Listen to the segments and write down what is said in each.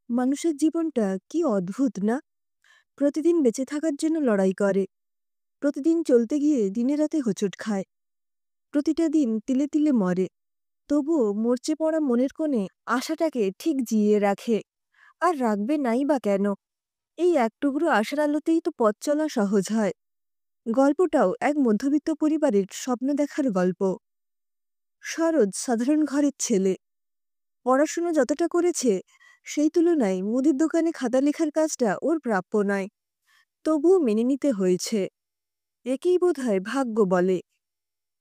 মানুষের জীবনটা কি অদ্ভুত না? প্রতিদিন বেঁচে থাকার জন্য লড়াই করে। প্রতিদিন চলতে গিয়ে দিনে রাতে হোঁচট খায়। প্রতিটা দিন তিলে তিলে মরে। তবুও মরচে পড়া মনের কোণে আশাটাকে ঠিক জিইয়ে রাখে। আর রাখবে নাই বা কেন? এই এক টুকরো আশার আলোতেই তো পথ চলা সহজ হয়। গল্পটাও এক মধ্যবিত্ত পরিবারের স্বপ্ন দেখার গল্প। সরোজ সাধারণ ঘরের ছেলে। পড়াশুনো যতটা করেছে সেই তুলনায় মুদির দোকানে খাতা লেখার কাজটা ওর প্রাপ্য নয়। তবুও মেনে নিতে হয়েছে। একেই বোধহয় ভাগ্য বলে।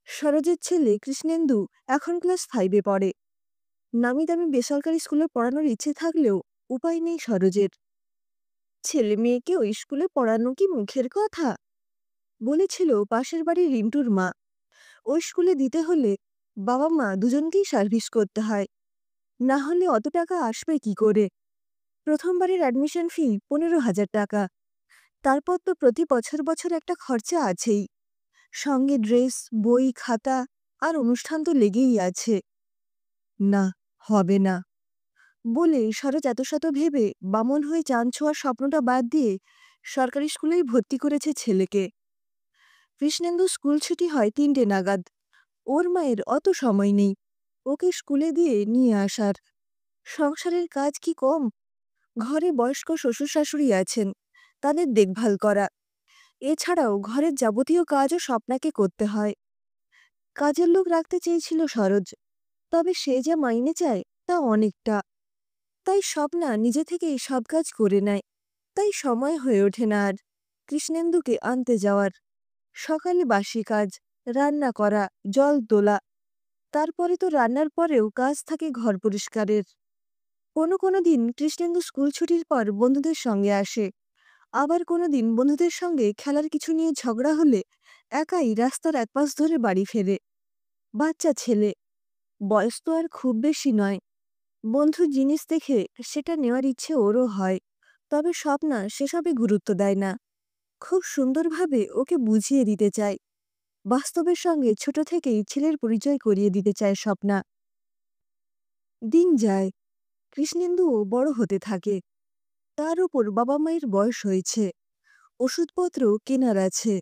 সরোজের ছেলে কৃষ্ণেন্দু এখন ক্লাস 5-এ পড়ে। নামি দামি বেসরকারি স্কুলে পড়ানোর ইচ্ছে থাকলেও উপায় নেই সরোজের। ছেলে মেয়েকে ওই স্কুলে পড়ানো কি মুখের কথা? বলেছিল পাশের বাড়ির রিন্টুর মা। ওই স্কুলে দিতে হলে বাবা মা দুজনকেই সার্ভিস করতে হয়। না হলে অত টাকা আসবে কি করে? প্রথমবারের অ্যাডমিশন ফি 15,000 টাকা। তারপর তো প্রতি বছর বছর একটা খরচা আছেই। সঙ্গে ড্রেস, বই, খাতা আর অনুষ্ঠান তো লেগেই আছে। না, হবে না বলে সরোজ এত শত ভেবে বামন হয়ে চাঁদ ছোঁয়ার স্বপ্নটা বাদ দিয়ে সরকারি স্কুলেই ভর্তি করেছে ছেলেকে। কৃষ্ণেন্দু স্কুল ছুটি হয় 3টে নাগাদ। ওর মায়ের অত সময় নেই ওকে স্কুলে দিয়ে নিয়ে আসার। সংসারের কাজ কি কম? ঘরে বয়স্ক শ্বশুর শাশুড়ি আছেন, তাদের দেখভাল করা। এছাড়াও ঘরের যাবতীয় কাজও স্বপ্নাকে করতে হয়। কাজের লোক রাখতে চেয়েছিল সরোজ, তবে সে যা মাইনে চায় তা অনেকটা। তাই স্বপ্না নিজে থেকেই সব কাজ করে নেয়। তাই সময় হয়ে ওঠে না আর কৃষ্ণেন্দুকে আনতে যাওয়ার। সকালে বাসি কাজ, রান্না করা, জল তোলা। তারপরে তো রান্নার পরেও কাজ থাকে ঘর পরিষ্কারের। কোনো কোনো দিন কৃষ্ণেন্দু স্কুল ছুটির পর বন্ধুদের সঙ্গে আসে। আবার কোনো দিন বন্ধুদের সঙ্গে খেলার কিছু নিয়ে ঝগড়া হলে একাই রাস্তার একপাশ ধরে বাড়ি ফেরে। বাচ্চা ছেলে, বয়স তো আর খুব বেশি নয়। বন্ধুর জিনিস দেখে সেটা নেওয়ার ইচ্ছে ওরও হয়। তবে স্বপ্না সেসবে গুরুত্ব দেয় না। খুব সুন্দরভাবে ওকে বুঝিয়ে দিতে চায়। বাস্তবের সঙ্গে ছোট থেকেই ছেলের পরিচয় করিয়ে দিতে চায় স্বপ্না। দিন যায়, কৃষ্ণেন্দুও বড় হতে থাকে। তার উপর বাবা মায়ের বয়স হয়েছে, ওষুধপত্র কেনার আছে।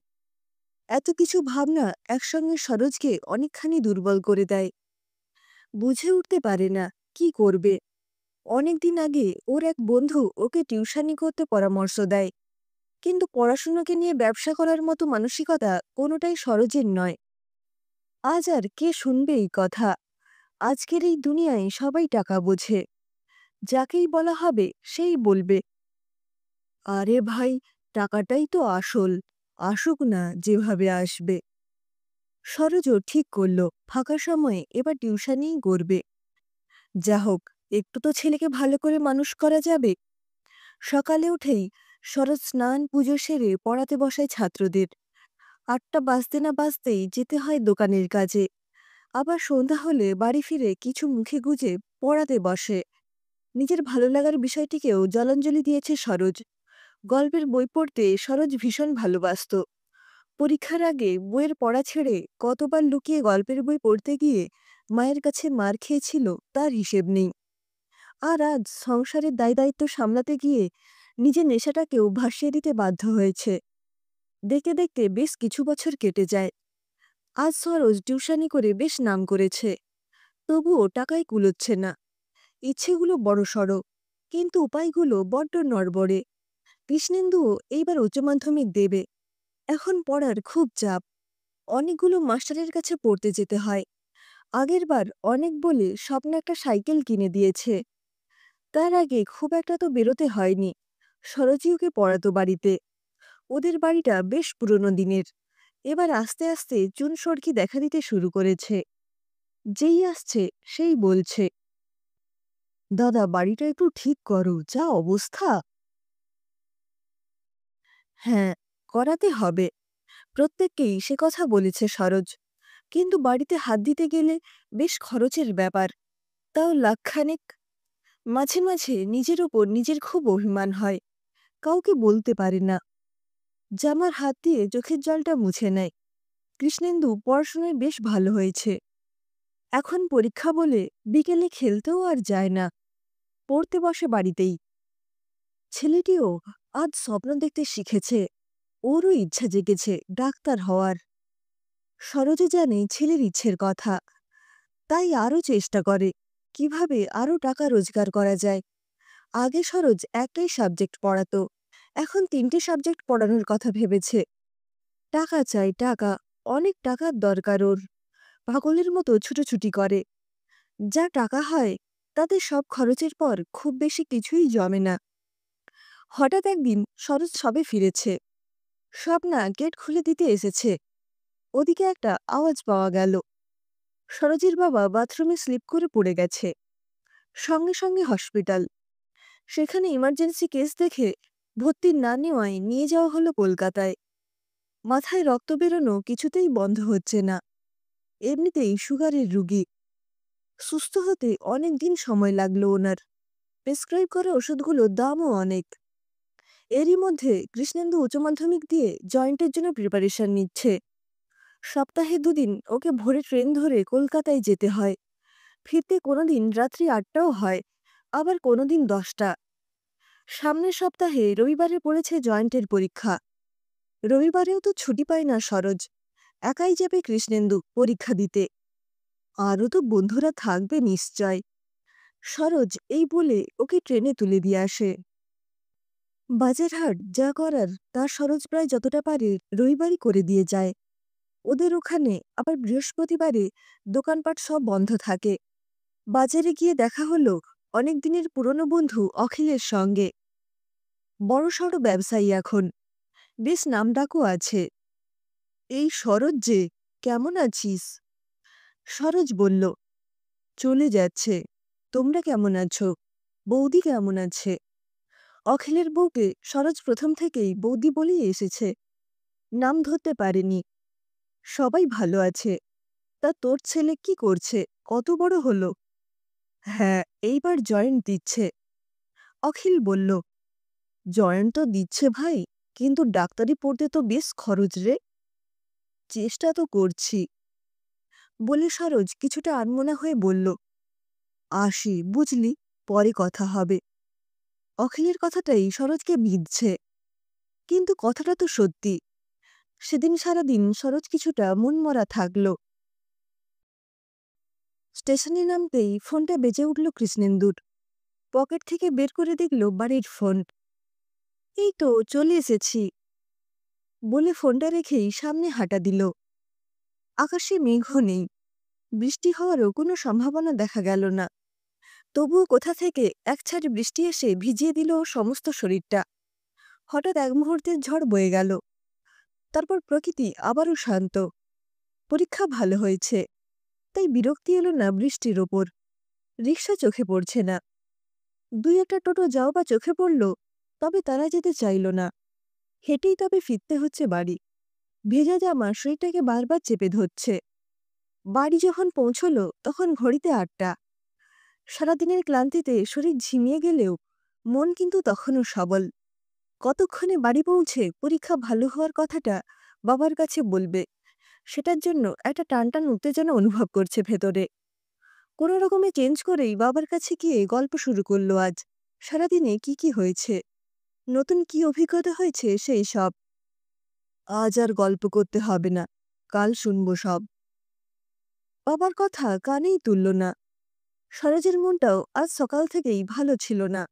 এত কিছু ভাবনা একসঙ্গে সরোজকে অনেকখানি দুর্বল করে দেয়। বুঝে উঠতে পারে না কি করবে। অনেকদিন আগে ওর এক বন্ধু ওকে টিউশনি করতে পরামর্শ দেয়, কিন্তু পড়াশুনোকে নিয়ে ব্যবসা করার মতো মানসিকতা কোনোটাই সরোজের নয়। আজ আর কে শুনবে এই কথা? আজকের এই দুনিয়ায় সবাই টাকা বোঝে। যাকেই বলা হবে সেই বলবে, আরে ভাই, টাকাটাই তো আসল, আসুক না যেভাবে আসবে। সরোজও ঠিক করল ফাঁকা সময়ে এবার টিউশনিই করবে। যা হোক, একটু তো ছেলেকে ভালো করে মানুষ করা যাবে। সকালে উঠেই সরোজ স্নান পুজো সেরে পড়াতে বসায় ছাত্রদের। 8টা বাজতে না বাজতেই যেতে হয় দোকানের কাজে। আবার সন্ধ্যা হলে বাড়ি ফিরে কিছু মুখে গুজে পড়াতে বসে। নিজের ভালো লাগার বিষয়টিকেও জলাঞ্জলি দিয়েছে সরোজ। গল্পের বই পড়তে সরোজ ভীষণ ভালোবাসত। পরীক্ষার আগে বইয়ের পড়া ছেড়ে কতবার লুকিয়ে গল্পের বই পড়তে গিয়ে মায়ের কাছে মার খেয়েছিল তার হিসেব নেই। আর আজ সংসারের দায়দায়িত্ব সামলাতে গিয়ে নিজের নেশাটাকেও ভাসিয়ে দিতে বাধ্য হয়েছে। দেখতে দেখতে বেশ কিছু বছর কেটে যায়। আজ সরোজ টিউশনি করে বেশ নাম করেছে। তবুও টাকায় কুলোচ্ছে না। ইচ্ছেগুলো বড়সড়, কিন্তু উপায়গুলো বড্ড নড়বড়ে। কৃষ্ণেন্দুও এইবার উচ্চ মাধ্যমিক দেবে। এখন পড়ার খুব চাপ। অনেকগুলো মাস্টারের কাছে পড়তে যেতে হয়। আগেরবার অনেক বলে স্বপ্ন একটা সাইকেল কিনে দিয়েছে। তার আগে খুব একটা তো বেরোতে হয়নি। সরোজই ওকে পড়াতো বাড়িতে। ওদের বাড়িটা বেশ পুরনো দিনের। এবার আস্তে আস্তে চুন সড়কি দেখা দিতে শুরু করেছে। যেই আসছে সেই বলছে, দাদা বাড়িটা একটু ঠিক করো, যা অবস্থা। হ্যাঁ, করাতে হবে। প্রত্যেককেই সে কথা বলেছে সরোজ। কিন্তু বাড়িতে হাত দিতে গেলে বেশ খরচের ব্যাপার, তাও লাখখানেক। মাঝে মাঝে নিজের ওপর নিজের খুব অভিমান হয়। কাউকে বলতে পারে না। জামার হাত দিয়ে চোখের জলটা মুছে নেয়। কৃষ্ণেন্দু পড়াশোনায় বেশ ভালো হয়েছে। এখন পরীক্ষা বলে বিকেলে খেলতেও আর যায় না। পড়তে বসে বাড়িতেই। ছেলেটিও আজ স্বপ্ন দেখতে শিখেছে। ওরও ইচ্ছা জেগেছে ডাক্তার হওয়ার। সরোজও জানে ছেলের ইচ্ছের কথা, তাই আরও চেষ্টা করে কিভাবে আরও টাকা রোজগার করা যায়। আগে সরোজ একটাই সাবজেক্ট পড়াতো, এখন 3টে সাবজেক্ট পড়ানোর কথা ভেবেছে। টাকা চাই, টাকা, অনেক টাকার দরকার ওর। পাগলের মতো ছুটোছুটি করে। যা টাকা হয় তাতে সব খরচের পর খুব বেশি কিছুই জমে না। হঠাৎ একদিন সরোজ সবে ফিরেছে। স্বপ্না গেট খুলে দিতে এসেছে। ওদিকে একটা আওয়াজ পাওয়া গেল। সরোজের বাবা বাথরুমে স্লিপ করে পড়ে গেছে। সঙ্গে সঙ্গে হসপিটাল। সেখানে ইমার্জেন্সি কেস দেখে ভর্তি না নেওয়ায় নিয়ে যাওয়া হলো কলকাতায়। মাথায় রক্ত বেরোনো কিছুতেই বন্ধ হচ্ছে না। এমনিতেই সুগারের রুগী। সুস্থ হতে অনেক দিন সময় লাগলো ওনার। প্রেসক্রাইব করা ওষুধগুলোর দামও অনেক। এরই মধ্যে কৃষ্ণেন্দু উচ্চ মাধ্যমিক দিয়ে জয়েন্টের জন্য প্রিপারেশন নিচ্ছে। সপ্তাহে 2 দিন ওকে ভোরে ট্রেন ধরে কলকাতায় যেতে হয়। ফিরতে কোনোদিন রাত্রি 8টাও হয়, আবার কোনোদিন 10টা। সামনের সপ্তাহে রবিবারে পড়েছে জয়েন্টের পরীক্ষা। রবিবারেও তো ছুটি পায় না সরোজ। একাই যাবে কৃষ্ণেন্দু পরীক্ষা দিতে। আরও তো বন্ধুরা থাকবে নিশ্চয়। সরোজ এই বলে ওকে ট্রেনে তুলে দিয়ে আসে। বাজারহাট যা করার তা সরোজ প্রায় যতটা পারে রবিবারই করে দিয়ে যায়। ওদের ওখানে আবার বৃহস্পতিবারে দোকানপাট সব বন্ধ থাকে। বাজারে গিয়ে দেখা হলো অনেক দিনের পুরনো বন্ধু অখিলের সঙ্গে। বড়সড় ব্যবসায়ী এখন, বেশ নামডাকও আছে। এই সরোজ যে, কেমন আছিস? সরোজ বলল, চলে যাচ্ছে। তোমরা কেমন আছো? বৌদি কেমন আছে? অখিলের বউকে সরোজ প্রথম থেকেই বৌদি বলেই এসেছে, নাম ধরতে পারেনি। সবাই ভালো আছে। তা তোর ছেলে কি করছে? কত বড় হলো? হ্যাঁ, এইবার জয়েন্ট দিচ্ছে। অখিল বলল, জয়েন্ট তো দিচ্ছে ভাই, কিন্তু ডাক্তারি পড়তে তো বেশ খরচ রে। চেষ্টা তো করছি। বলে সরোজ কিছুটা আনমনা হয়ে বলল, আসি বুঝলি, পরে কথা হবে। অখিলের কথাটাই সরোজকে বিঁধছে, কিন্তু কথাটা তো সত্যি। সেদিন সারাদিন সরোজ কিছুটা মনমরা থাকল। স্টেশনে নামতেই ফোনটা বেজে উঠল কৃষ্ণেন্দুর। পকেট থেকে বের করে দেখল বাড়ির ফোন। এই তো চলে এসেছি বলে ফোনটা রেখেই সামনে হাঁটা দিল। আকাশে মেঘও নেই, বৃষ্টি হওয়ারও কোনো সম্ভাবনা দেখা গেল না। তবুও কোথা থেকে একছাড় বৃষ্টি এসে ভিজিয়ে দিল ওর সমস্ত শরীরটা। হঠাৎ এক মুহূর্তের ঝড় বয়ে গেল। তারপর প্রকৃতি আবারও শান্ত। পরীক্ষা ভালো হয়েছে, তাই বিরক্তি এলো না বৃষ্টির ওপর। রিকশা চোখে পড়ছে না। 2-1টা টোটো যাও বা চোখে পড়ল, তবে তারা যেতে চাইল না। হেঁটেই তবে ফিরতে হচ্ছে বাড়ি। ভেজা জামা শরীরটাকে বারবার চেপে ধরছে। বাড়ি যখন পৌঁছল তখন ঘড়িতে 8টা। সারাদিনের ক্লান্তিতে শরীর ঝিমিয়ে গেলেও মন কিন্তু তখনও সবল। কতক্ষণে বাড়ি পৌঁছে পরীক্ষা ভালো হওয়ার কথাটা বাবার কাছে বলবে, সেটার জন্য একটা টানটান উত্তেজনা অনুভব করছে ভেতরে। কোনো রকমে চেঞ্জ করেই বাবার কাছে গিয়ে গল্প শুরু করল আজ। সারাদিনে কি কি হয়েছে, নতুন কি অভিজ্ঞতা হয়েছে সেই সব। আজ আর গল্প করতে হবে না, কাল শুনব সব। বাবার কথা কানেই তুলল না। সরোজের মনটাও আজ সকাল থেকেই ভালো ছিল না।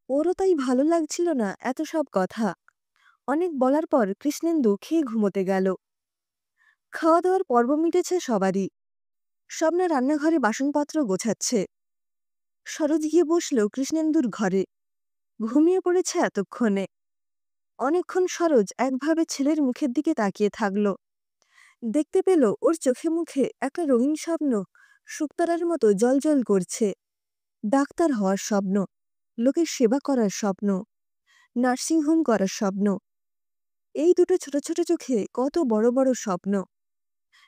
ওরও তাই ভালো লাগছিল না এত সব কথা। অনেক বলার পর কৃষ্ণেন্দু খেয়ে ঘুমোতে গেল। খাওয়া দাওয়ার পর্ব মিটেছে সবারই। স্বপ্না রান্নাঘরে বাসনপত্র গোছাচ্ছে। সরোজ গিয়ে বসল কৃষ্ণেন্দুর ঘরে। ঘুমিয়ে পড়েছে এতক্ষণে। অনেকক্ষণ সরোজ একভাবে ছেলের মুখের দিকে তাকিয়ে থাকল। দেখতে পেল ওর চোখে মুখে একটা রঙিন স্বপ্ন শুকতারার মতো জ্বলজ্বল করছে। ডাক্তার হওয়ার স্বপ্ন, লোকের সেবা করার স্বপ্ন, নার্সিংহোম করার স্বপ্ন। এই দুটো ছোট ছোট চোখে কত বড় বড় স্বপ্ন।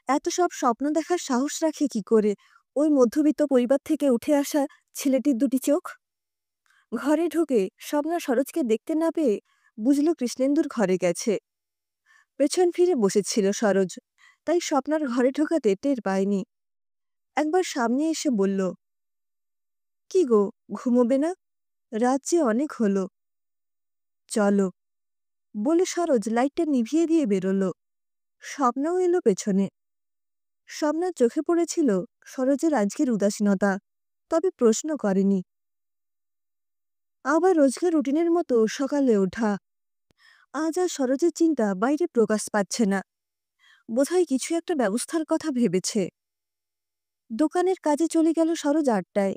এত সব স্বপ্ন দেখার সাহস রাখে কি করে ওই মধ্যবিত্ত পরিবার থেকে উঠে আসা ছেলেটির দুটি চোখ? ঘরে ঢুকে স্বপ্না সরোজকে দেখতে না পেয়ে বুঝল কৃষ্ণেন্দুর ঘরে গেছে। পেছন ফিরে বসেছিল সরোজ, তাই স্বপ্নার ঘরে ঢোকাতে টের পায়নি। একবার সামনে এসে বলল, কি গো, ঘুমোবে না? রাত যে অনেক হলো। চলো বলে সরোজ লাইটটা নিভিয়ে দিয়ে বেরোল। স্বপ্নও এলো পেছনে। স্বপ্নার চোখে পড়েছিল সরোজের আজকের উদাসীনতা, তবে প্রশ্ন করেনি। আবার রোজকার রুটিনের মতো সকালে ওঠা। আজ আর সরোজের চিন্তা বাইরে প্রকাশ পাচ্ছে না। বোধহয় কিছু একটা ব্যবস্থার কথা ভেবেছে। দোকানের কাজে চলে গেল সরোজ ৮টায়।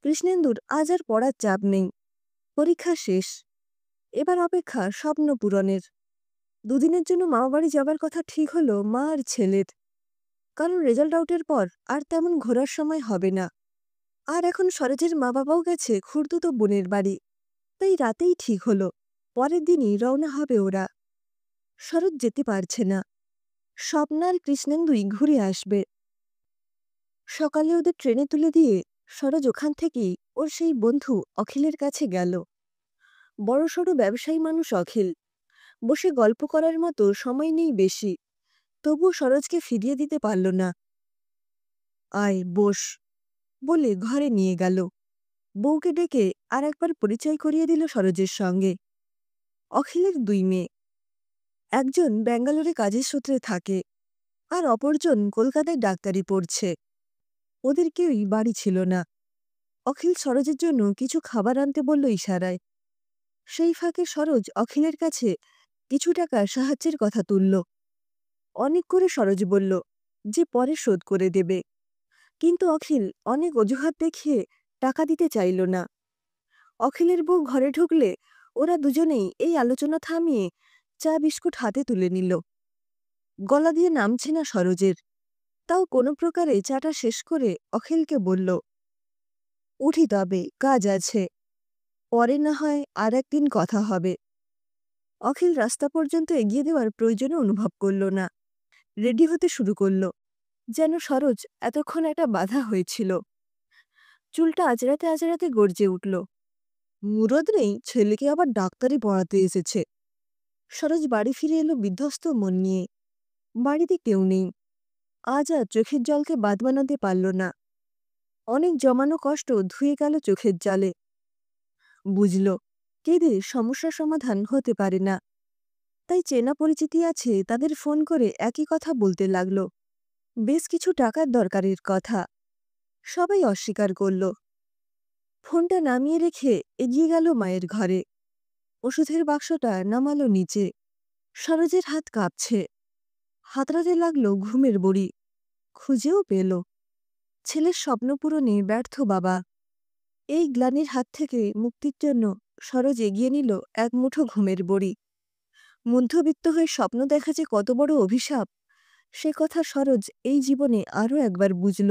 কৃষ্ণেন্দুর আজ আর পড়ার চাপ নেই। পরীক্ষা শেষ। এবার অপেক্ষা স্বপ্ন পূরণের। দুদিনের জন্য মামাবাড়ি যাবার কথা ঠিক হলো মা আর ছেলের। কারণ রেজাল্ট আউটের পর আর তেমন ঘোরার সময় হবে না। আর এখন সরোজের মা বাবাও গেছে খুড়তুতো বোনের বাড়ি। তাই রাতেই ঠিক হলো পরের দিনই রওনা হবে ওরা। সরোজ যেতে পারছে না। স্বপ্নার কৃষ্ণেন্দুই ঘুরে আসবে। সকালে ওদের ট্রেনে তুলে দিয়ে সরোজ ওখান থেকেই ওর সেই বন্ধু অখিলের কাছে গেল। বড়সড় ব্যবসায়ী মানুষ অখিল। বসে গল্প করার মতো সময় নেই বেশি। তবুও সরোজকে ফিরিয়ে দিতে পারল না। আয় বস বলে ঘরে নিয়ে গেল। বউকে ডেকে আর একবার পরিচয় করিয়ে দিল সরোজের সঙ্গে। অখিলের ২ মেয়ে। একজন ব্যাঙ্গালোরে কাজের সূত্রে থাকে, আর অপরজন কলকাতায় ডাক্তারি পড়ছে। ওদের কেউই বাড়ি ছিল না। অখিল সরোজের জন্য কিছু খাবার আনতে বলল ইশারায়। সেই ফাঁকে সরোজ অখিলের কাছে কিছু টাকা সাহায্যের কথা তুলল। অনেক করে সরোজ বলল যে পরে শোধ করে দেবে, কিন্তু অখিল অনেক অজুহাত দেখিয়ে টাকা দিতে চাইল না। অখিলের বউ ঘরে ঢুকলে ওরা দুজনেই এই আলোচনা থামিয়ে চা বিস্কুট হাতে তুলে নিল। গলা দিয়ে নামছে না সরোজের। তাও কোনো প্রকারে চাটা শেষ করে অখিলকে বলল, উঠি তবে, কাজ আছে। পরে না হয় আর একদিন কথা হবে। অখিল রাস্তা পর্যন্ত এগিয়ে দেওয়ার প্রয়োজনও অনুভব করল না। রেডি হতে শুরু করল, যেন সরোজ এতক্ষণ একটা বাধা হয়েছিল। চুলটা আজরাতে আজরাতে গর্জে উঠল। মুরদ নেই, ছেলেকে আবার ডাক্তারি পড়াতে এসেছে। সরোজ বাড়ি ফিরে এলো বিধ্বস্ত মন নিয়ে। বাড়িতে কেউ নেই। আজ আর চোখের জলকে বাদ বানাতে পারল না। অনেক জমানো কষ্ট ধুয়ে গেল চোখের জলে। বুঝল কেঁদে সমস্যার সমাধান হতে পারে না। তাই চেনা পরিচিতি আছে তাদের ফোন করে একই কথা বলতে লাগল। বেশ কিছু টাকার দরকারের কথা। সবাই অস্বীকার করল। ফোনটা নামিয়ে রেখে এগিয়ে গেল মায়ের ঘরে। ওষুধের বাক্সটা নামালো নিচে। সরোজের হাত কাঁপছে। হাতড়াতে লাগল ঘুমের বড়ি। খুঁজেও পেল। ছেলের স্বপ্ন পূরণে ব্যর্থ বাবা। এই গ্লানির হাত থেকে মুক্তির জন্য সরোজ এগিয়ে নিল এক মুঠো ঘুমের বড়ি। মধ্যবিত্ত হয়ে স্বপ্ন দেখা যে কত বড় অভিশাপ, সে কথা সরোজ এই জীবনে আরও একবার বুঝল।